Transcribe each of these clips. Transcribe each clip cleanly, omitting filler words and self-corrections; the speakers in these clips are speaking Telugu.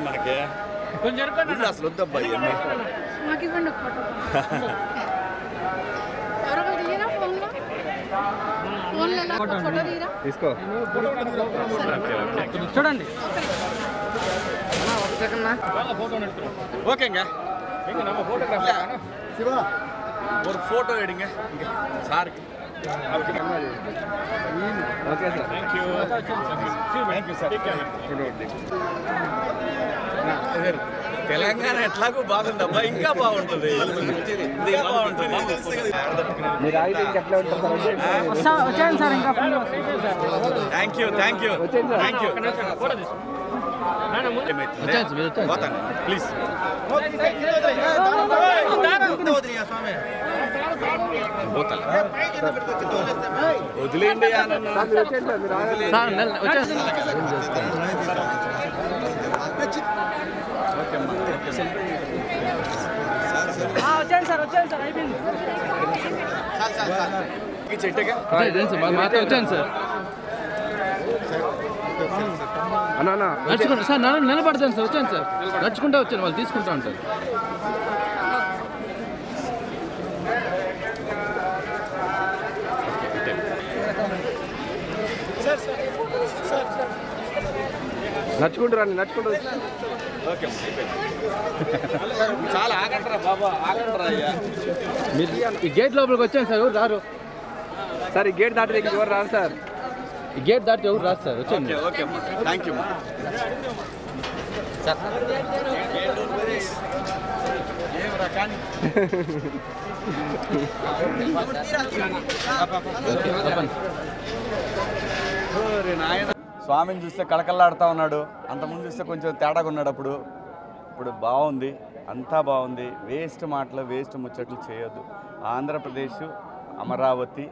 మనకి కొంచెం అసలు వద్దబ్బా ఇవన్నీ తీసుకో చూడండి ஓகேங்க எங்க நம்ம போட்டோகிராஃபர் சிவா ஒரு போட்டோ எடுங்க இங்க சாருக்கு okay sir thank you sir Telangana ఎట్లాగో బాగుందబ్బా ఇంకా బాగుంటుంది మీరు ఆగితే ఇంకెట్లా ఉంటుంది వచ్చాను సార్ ఇంకా thank you thank you thank you పోతాను ప్లీజ్ వదిలేండి వచ్చాను సార్ అయిపోయింది చెట్టుగా వచ్చాను సార్ నడుచుకుంటా సార్ నిలబడతాను సార్ వచ్చాను సార్ నడుచుకుంటా వచ్చాను వాళ్ళు తీసుకుంటా ఉంటారు నడుచుకుంటూ రండి నడుచుకుంటూ ఓకే చాలా ఆగంటారా బాబా ఆగంటారా అయ్యా మీరు ఈ గేట్ లోపలికి వచ్చాను సార్ ఎవరు రారు సార్ ఈ గేట్ దాటి దగ్గర ఎవరు రారు సార్ ఈ గేట్ దాటి ఎవరు రాదు సార్ వచ్చాను ఓకే అమ్మా థ్యాంక్ యూ సార్ ఏమరా కానీ స్వామిని చూస్తే కళకళలాడుతూ ఉన్నాడు. అంతకుముందు చూస్తే కొంచెం తేడాగా ఉన్నాడు. ఇప్పుడు బాగుంది, అంతా బాగుంది. వేస్ట్ మాటలు వేస్ట్ ముచ్చట్లు చేయొద్దు. ఆంధ్రప్రదేశ్, అమరావతి,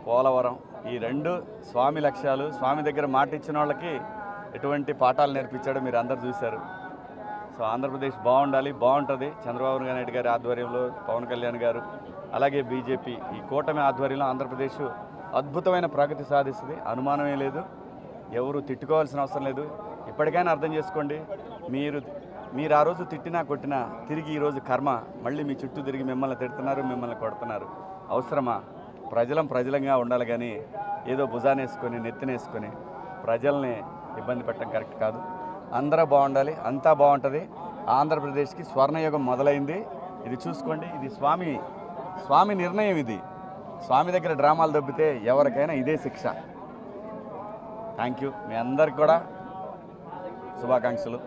పోలవరం ఈ రెండు స్వామి లక్ష్యాలు. స్వామి దగ్గర మాట ఇచ్చిన వాళ్ళకి ఎటువంటి పాఠాలు నేర్పించాడో మీరు అందరు చూశారు. సో ఆంధ్రప్రదేశ్ బాగుండాలి, బాగుంటుంది. చంద్రబాబు నాయుడు గారి ఆధ్వర్యంలో, పవన్ కళ్యాణ్ గారు, అలాగే బీజేపీ ఈ కూటమి ఆధ్వర్యంలో ఆంధ్రప్రదేశ్ అద్భుతమైన ప్రగతి సాధిస్తుంది. అనుమానమే లేదు. ఎవరు తిట్టుకోవాల్సిన అవసరం లేదు. ఇప్పటికైనా అర్థం చేసుకోండి. మీరు ఆ రోజు తిట్టినా కొట్టినా తిరిగి ఈరోజు కర్మ మళ్ళీ మీ చుట్టూ తిరిగి మిమ్మల్ని తిడుతున్నారు, మిమ్మల్ని కొడుతున్నారు. అవసరమా? ప్రజలంగా ఉండాలి కానీ ఏదో భుజానేసుకొని నెత్తినేసుకొని ప్రజల్ని ఇబ్బంది పెట్టడం కరెక్ట్ కాదు. అందరూ బాగుండాలి, అంతా బాగుంటుంది. ఆంధ్రప్రదేశ్కి స్వర్ణయుగం మొదలైంది. ఇది చూసుకోండి. ఇది స్వామి నిర్ణయం. ఇది స్వామి దగ్గర డ్రామాలు దొబ్బితే ఎవరికైనా ఇదే శిక్ష. Thank you. మీ అందరికి కూడా శుభాకాంక్షలు.